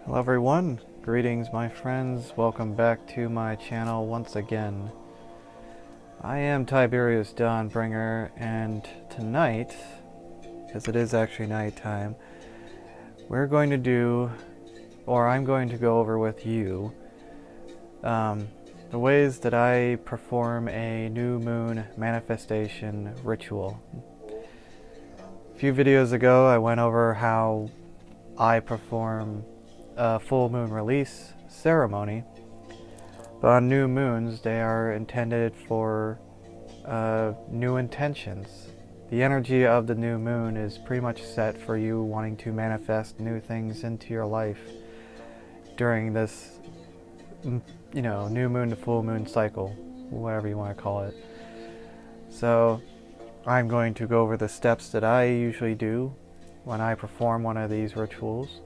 Hello everyone, greetings my friends, welcome back to my channel once again. I am Tiberius Dawnbringer, and tonight, as it is actually nighttime, I'm going to go over with you the ways that I perform a new moon manifestation ritual. A few videos ago I went over how I perform a full moon release ceremony, but on new moons they are intended for new intentions. The energy of the new moon is pretty much set for you wanting to manifest new things into your life during this, new moon to full moon cycle, whatever you want to call it. So I'm going to go over the steps that I usually do when I perform one of these rituals,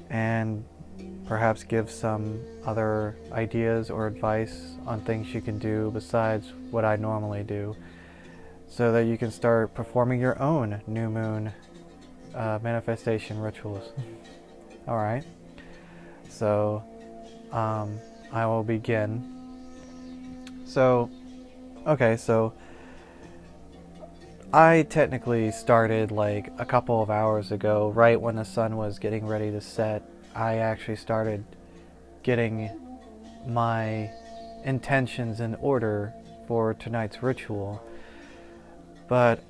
and perhaps give some other ideas or advice on things you can do besides what I normally do, so that you can start performing your own new moon manifestation rituals. Alright, so I will begin. So I technically started like a couple of hours ago, right when the sun was getting ready to set. I actually started getting my intentions in order for tonight's ritual. But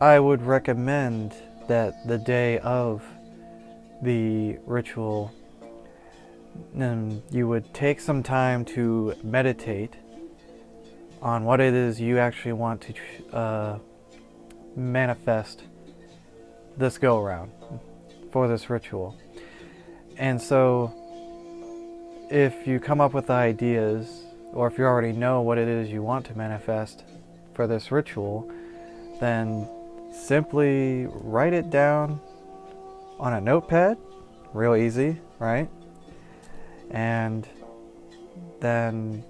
I would recommend that the day of the ritual, you would take some time to meditate on what it is you actually want to manifest this go around for this ritual. And so if you come up with ideas, or if you already know what it is you want to manifest for this ritual, then simply write it down on a notepad, real easy, right? And then,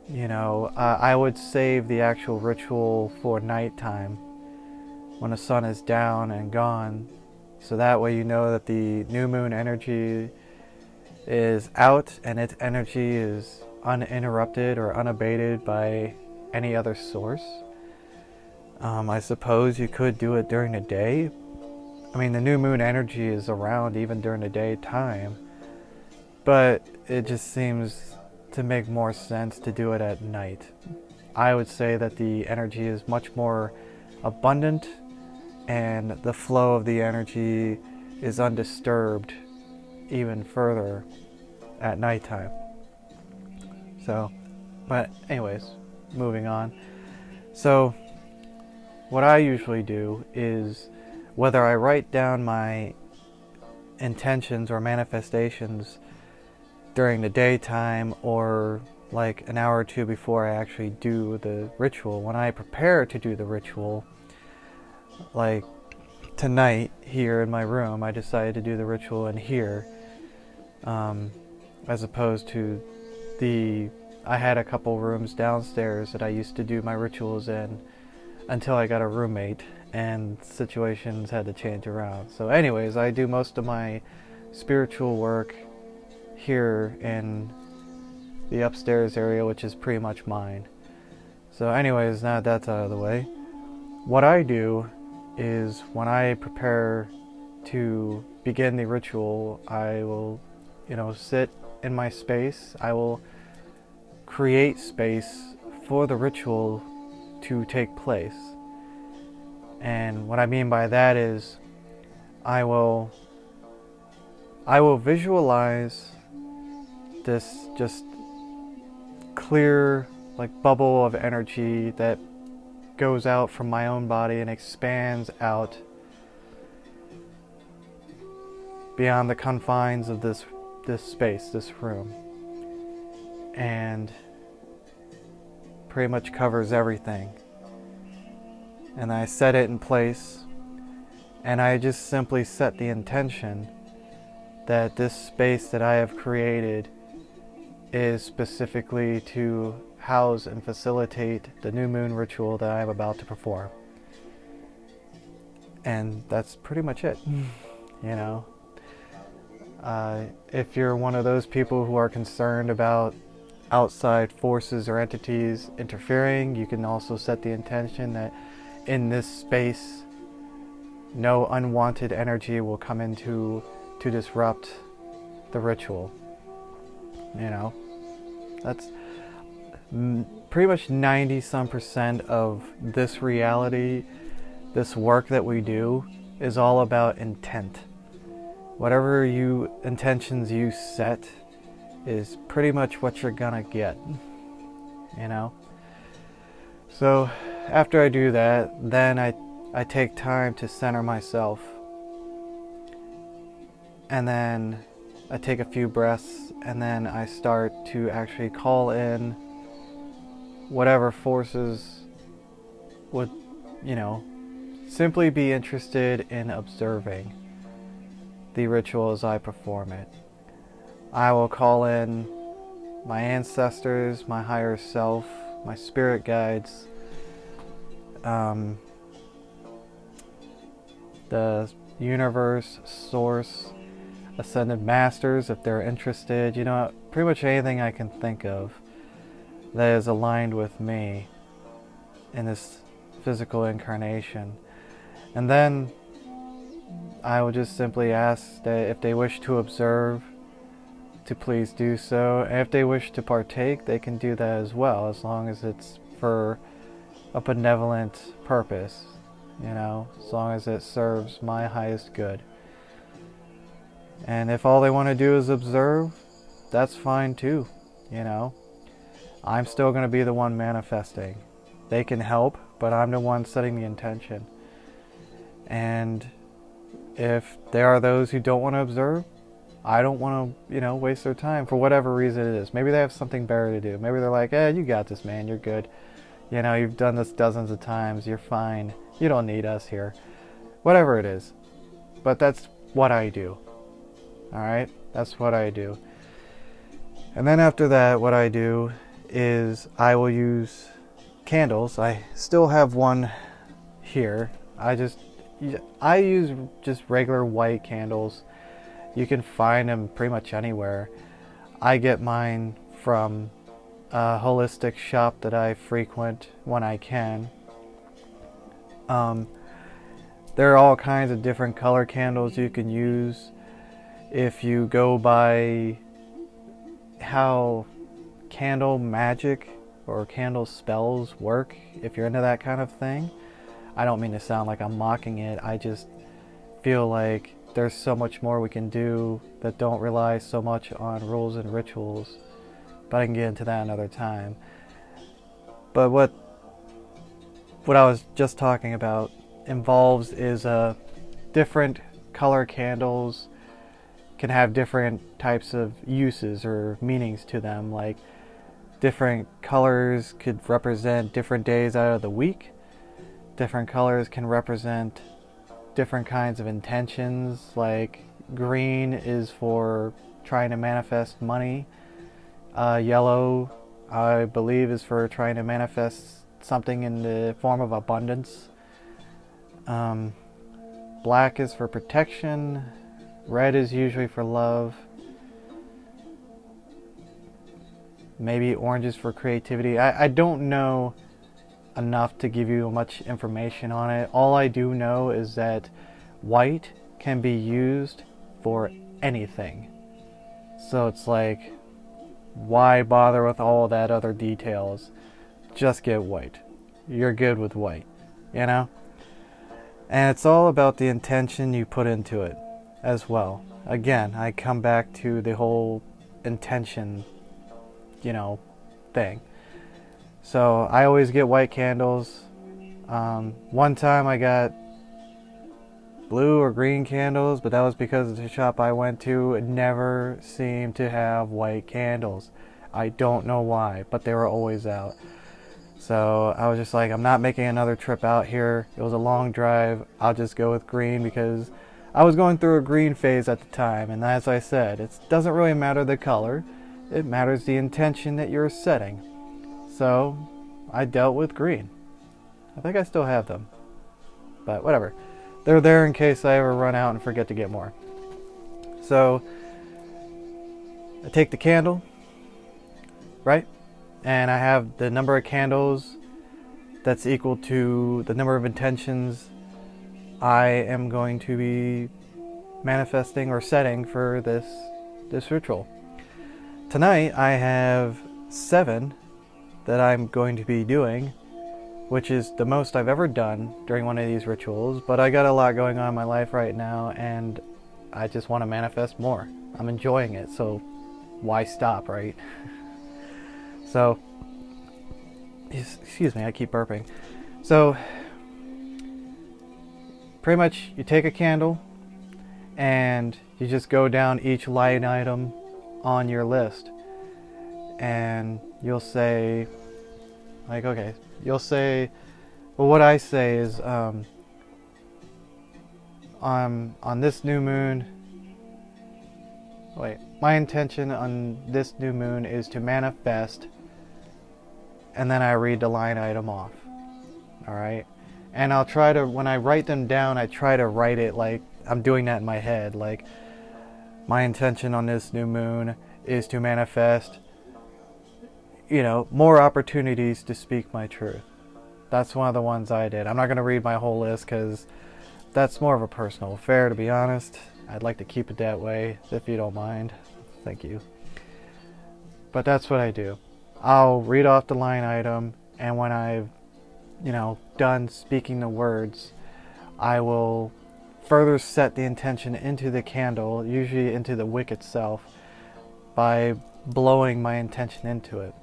I would save the actual ritual for nighttime when the sun is down and gone, so that way you know that the new moon energy is out and its energy is uninterrupted or unabated by any other source. I suppose you could do it during the day. I mean, the new moon energy is around even during the daytime, but it just seems to make more sense to do it at night. I would say that the energy is much more abundant, and the flow of the energy is undisturbed even further at nighttime. So, but anyways, moving on. So, what I usually do is, whether I write down my intentions or manifestations during the daytime or like an hour or two before I actually do the ritual, when I prepare to do the ritual, like tonight here in my room, I decided to do the ritual in here, as opposed to I had a couple rooms downstairs that I used to do my rituals in until I got a roommate and situations had to change around. So anyways, I do most of my spiritual work here in the upstairs area, which is pretty much mine. So anyways, now that's out of the way, what I do is, when I prepare to begin the ritual, I will, sit in my space. I will create space for the ritual to take place. And what I mean by that is, I will visualize this just clear, like, bubble of energy that goes out from my own body and expands out beyond the confines of this space, this room, and pretty much covers everything. And I set it in place, and I just simply set the intention that this space that I have created is specifically to house and facilitate the new moon ritual that I am about to perform. And that's pretty much it. If you're one of those people who are concerned about outside forces or entities interfering, you can also set the intention that in this space no unwanted energy will come into to disrupt the ritual. You know, that's pretty much 90% of this reality, this work that we do, is all about intent. Whatever intentions you set is pretty much what you're gonna get, you know? So after I do that, then I take time to center myself. And then I take a few breaths, and then I start to actually call in whatever forces would, simply be interested in observing the ritual as I perform it. I will call in my ancestors, my higher self, my spirit guides, the universe, source, ascended masters if they're interested, pretty much anything I can think of that is aligned with me in this physical incarnation. And then I will just simply ask that if they wish to observe, to please do so. And if they wish to partake, they can do that as well, as long as it's for a benevolent purpose, as long as it serves my highest good. And if all they want to do is observe, that's fine too, I'm still going to be the one manifesting. They can help, but I'm the one setting the intention. And if there are those who don't want to observe, I don't want to, waste their time for whatever reason it is. Maybe they have something better to do. Maybe they're like, you got this, man, you're good. You've done this dozens of times, you're fine. You don't need us here. Whatever it is. But that's what I do. Alright? That's what I do. And then after that, what I do is I will use candles. I still have one here. I use just regular white candles. You can find them pretty much anywhere. I get mine from a holistic shop that I frequent when I can. There are all kinds of different color candles you can use. If you go by how candle magic or candle spells work, if you're into that kind of thing, I don't mean to sound like I'm mocking it. I just feel like there's so much more we can do that don't rely so much on rules and rituals. But I can get into that another time. But what I was just talking about involves is different color candles can have different types of uses or meanings to them. Like different colors could represent different days out of the week. Different colors can represent different kinds of intentions. Like green is for trying to manifest money. Yellow, I believe, is for trying to manifest something in the form of abundance. Black is for protection. Red is usually for love. Maybe orange is for creativity. I don't know enough to give you much information on it. All I do know is that white can be used for anything. So it's like, why bother with all that other details? Just get white. You're good with white, And it's all about the intention you put into it as well. Again, I come back to the whole intention, thing. So I always get white candles. One time I got blue or green candles, but that was because the shop I went to never seemed to have white candles. I don't know why, but they were always out. So I was just like, I'm not making another trip out here. It was a long drive. I'll just go with green because I was going through a green phase at the time. And as I said, it doesn't really matter the color. It matters the intention that you're setting. So I dealt with green. I think I still have them. But whatever. They're there in case I ever run out and forget to get more. So I take the candle, right? And I have the number of candles that's equal to the number of intentions I am going to be manifesting or setting for this ritual. Tonight I have 7 that I'm going to be doing, which is the most I've ever done during one of these rituals, but I got a lot going on in my life right now and I just want to manifest more. I'm enjoying it, so why stop, right? So, excuse me, I keep burping. So, pretty much you take a candle and you just go down each line item on your list. And you'll say, like, okay, you'll say, well, what I say is, on this new moon, my intention on this new moon is to manifest, and then I read the line item off. Alright? And I'll try to, when I write them down, I try to write it like I'm doing that in my head. Like, my intention on this new moon is to manifest, more opportunities to speak my truth. That's one of the ones I did. I'm not going to read my whole list because that's more of a personal affair, to be honest. I'd like to keep it that way, if you don't mind. Thank you. But that's what I do. I'll read off the line item, and when I've done speaking the words, I will further set the intention into the candle, usually into the wick itself, by blowing my intention into it.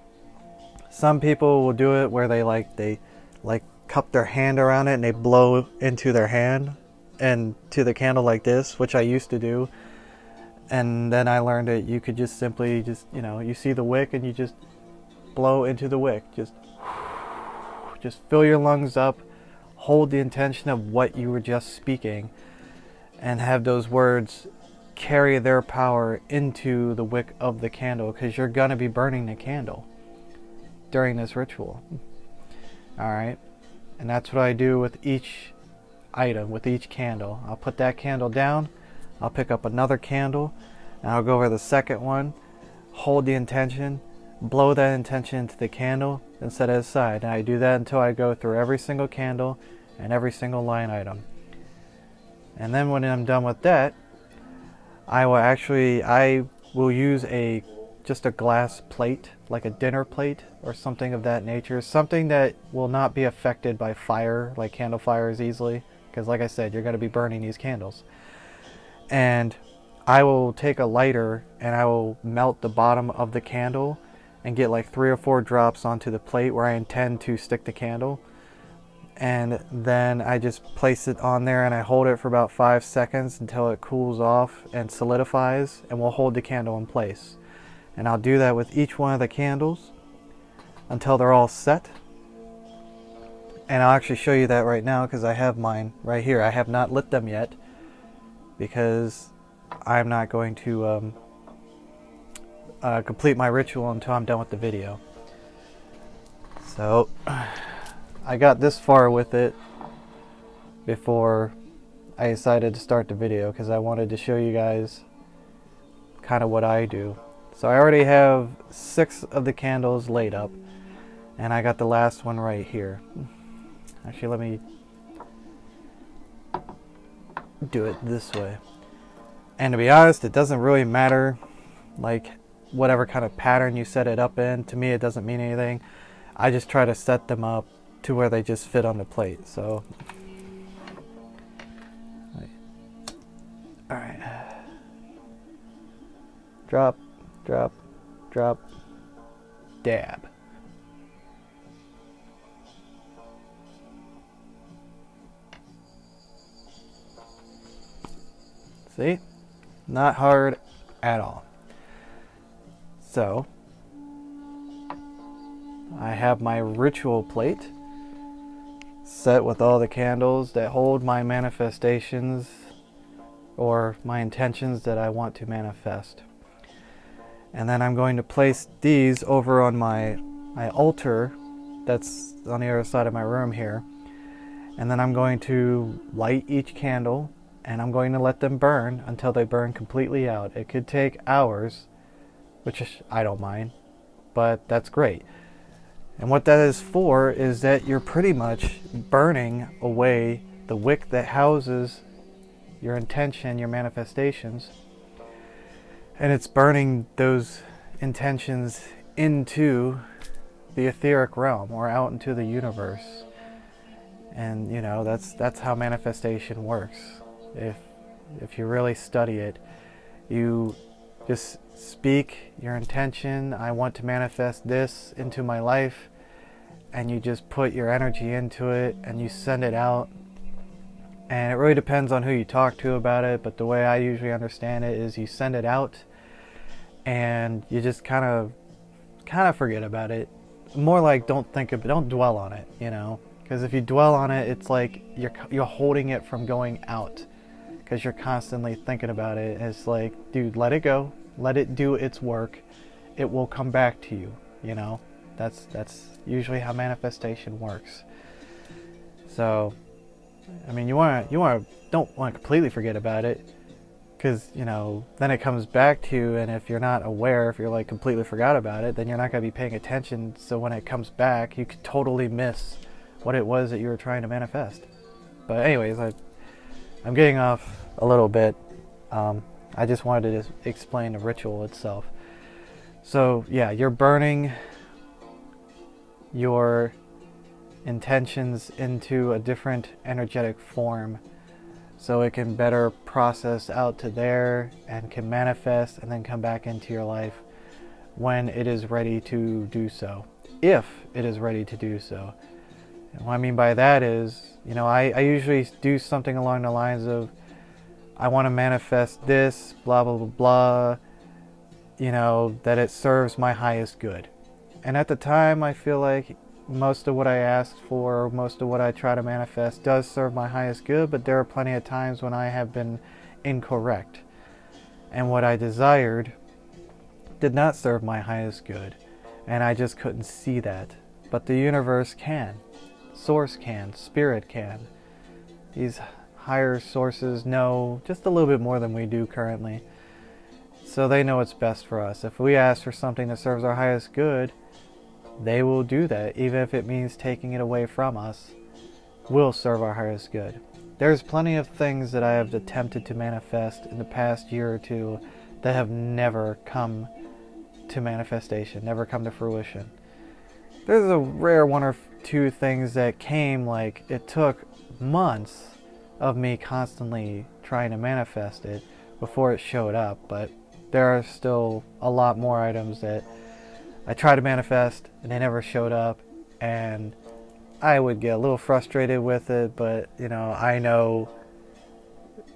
Some people will do it where they cup their hand around it and they blow into their hand and to the candle like this, which I used to do. And then I learned that you could just simply you see the wick and you just blow into the wick. Just fill your lungs up, hold the intention of what you were just speaking, and have those words carry their power into the wick of the candle, because you're going to be burning the candle during this ritual. Alright? And that's what I do with each item, with each candle. I'll put that candle down, I'll pick up another candle, and I'll go over the second one, hold the intention, blow that intention into the candle, and set it aside. And I do that until I go through every single candle and every single line item. And then when I'm done with that, I will use just a glass plate, like a dinner plate or something of that nature. Something that will not be affected by fire, like candle fires easily. Because like I said, you're going to be burning these candles. And I will take a lighter and I will melt the bottom of the candle and get like 3 or 4 drops onto the plate where I intend to stick the candle. And then I just place it on there and I hold it for about 5 seconds until it cools off and solidifies, and we'll hold the candle in place. And I'll do that with each one of the candles until they're all set. And I'll actually show you that right now because I have mine right here. I have not lit them yet because I'm not going to complete my ritual until I'm done with the video. So I got this far with it before I decided to start the video because I wanted to show you guys kind of what I do. So I already have 6 of the candles laid up, and I got the last one right here. Actually, let me do it this way. And to be honest, it doesn't really matter like whatever kind of pattern you set it up in. To me, it doesn't mean anything. I just try to set them up to where they just fit on the plate. So, all right, drop, drop, drop, dab. See? Not hard at all. So, I have my ritual plate set with all the candles that hold my manifestations or my intentions that I want to manifest. And then I'm going to place these over on my altar that's on the other side of my room here. And then I'm going to light each candle and I'm going to let them burn until they burn completely out. It could take hours which I don't mind, but that's great. And what that is for is that you're pretty much burning away the wick that houses your intention, your manifestations, and it's burning those intentions into the etheric realm or out into the universe. And that's how manifestation works. If you really study it, you just speak your intention, I want to manifest this into my life, and you just put your energy into it and you send it out. And it really depends on who you talk to about it, but the way I usually understand it is you send it out and you just kind of forget about it. More like don't dwell on it, because if you dwell on it, it's like you're holding it from going out, because you're constantly thinking about it. It's like, dude, let it go, let it do its work, it will come back to you. That's usually how manifestation works. So I mean, don't want to completely forget about it, because then it comes back to you, and if you're not aware, if you're like completely forgot about it, then you're not going to be paying attention. So when it comes back, you could totally miss what it was that you were trying to manifest. But anyways, I'm getting off a little bit. I just wanted to explain the ritual itself. So yeah, you're burning your intentions into a different energetic form so it can better process out to there and can manifest and then come back into your life when it is ready to do so, if it is ready to do so. And what I mean by that is, I usually do something along the lines of, I want to manifest this, blah blah blah blah, that it serves my highest good. And at the time, I feel like most of what I ask for, most of what I try to manifest does serve my highest good, but there are plenty of times when I have been incorrect. And what I desired did not serve my highest good. And I just couldn't see that. But the universe can. Source can. Spirit can. These higher sources know just a little bit more than we do currently. So they know what's best for us. If we ask for something that serves our highest good, they will do that, even if it means taking it away from us, will serve our highest good. There's plenty of things that I have attempted to manifest in the past year or two that have never come to manifestation, never come to fruition. There's a rare one or two things that came, like it took months of me constantly trying to manifest it before it showed up, but there are still a lot more items that I tried to manifest and they never showed up, and I would get a little frustrated with it, but I know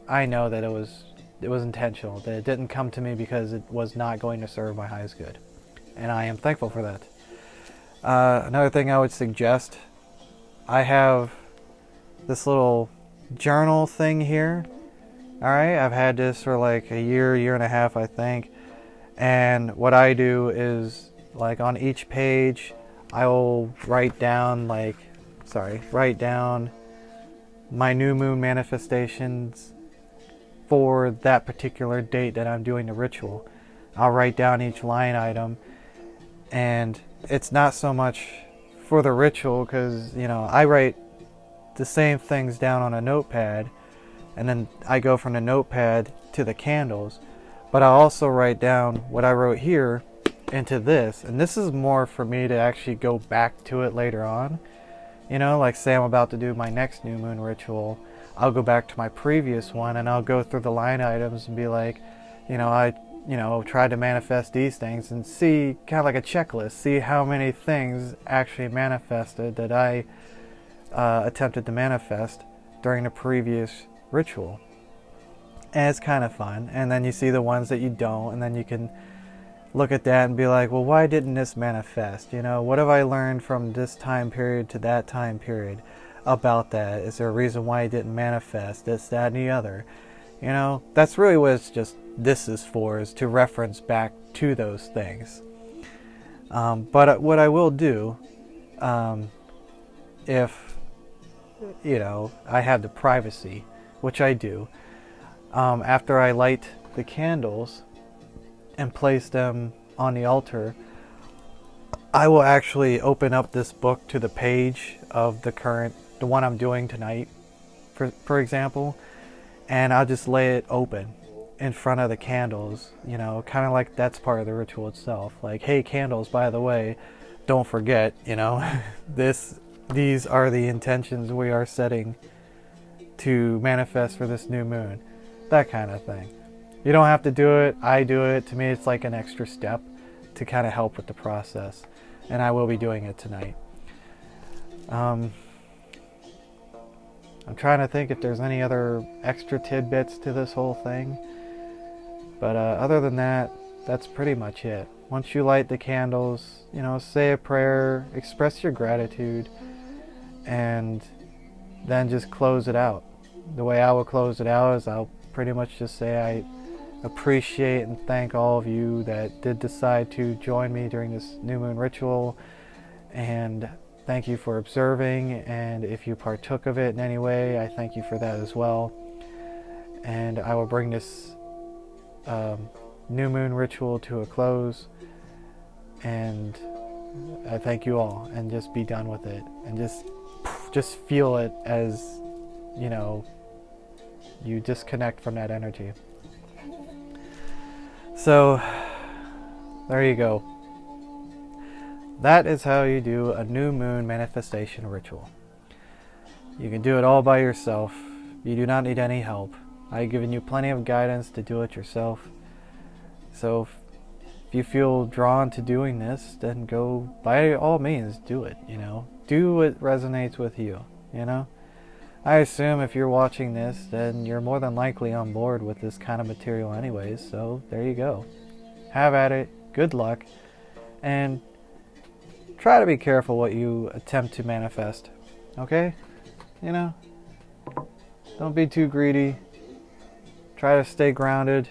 that it was intentional, that it didn't come to me because it was not going to serve my highest good, and I am thankful for that. Another thing I would suggest, I have this little journal thing here. Alright, I've had this for like a year and a half, I think, and what I do is, like, on each page I will write down my new moon manifestations for that particular date that I'm doing the ritual. I'll write down each line item, and it's not so much for the ritual, because I write the same things down on a notepad, and then I go from the notepad to the candles, but I also write down what I wrote here into this, and this is more for me to actually go back to it later on. Like say I'm about to do my next new moon ritual, I'll go back to my previous one and I'll go through the line items and be like, I tried to manifest these things, and see, kind of like a checklist, see how many things actually manifested that I attempted to manifest during the previous ritual. And it's kind of fun. And then you see the ones that you don't, and then you can look at that and be like, well, why didn't this manifest? What have I learned from this time period to that time period about that? Is there a reason why it didn't manifest? This, that, and the other. That's really what this is for, is to reference back to those things. But what I will do, if I have the privacy, which I do, after I light the candles and place them on the altar, I will actually open up this book to the page of the one I'm doing tonight, for example, and I'll just lay it open in front of the candles, you know, kind of like that's part of the ritual itself. Like, hey, candles, by the way, don't forget, you know, these are the intentions we are setting to manifest for this new moon. That kind of thing. You don't have to do it. I do it. To me, it's like an extra step to kind of help with the process. And I will be doing it tonight. I'm trying to think if there's any other extra tidbits to this whole thing. But other than that, that's pretty much it. Once you light the candles, you know, say a prayer, express your gratitude, and then just close it out. The way I will close it out is I'll pretty much just say I appreciate and thank all of you that did decide to join me during this new moon ritual, and thank you for observing, and if you partook of it in any way, I thank you for that as well. And I will bring this new moon ritual to a close, and I thank you all, and just be done with it, and just feel it as, you know, you disconnect from that energy. So there you go. That is how you do a new moon manifestation ritual. You can do it all by yourself. You do not need any help. I've given you plenty of guidance to do it yourself. So if you feel drawn to doing this, then go, by all means, do it, you know. Do what resonates with you, you know. I assume if you're watching this, then you're more than likely on board with this kind of material anyways, so there you go. Have at it, good luck, and try to be careful what you attempt to manifest, okay? You know, don't be too greedy. Try to stay grounded,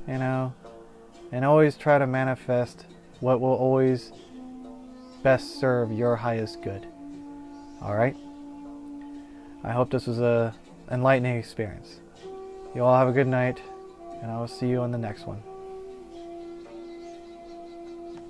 you know, and always try to manifest what will always best serve your highest good. Alright? I hope this was an enlightening experience. You all have a good night, and I will see you on the next one.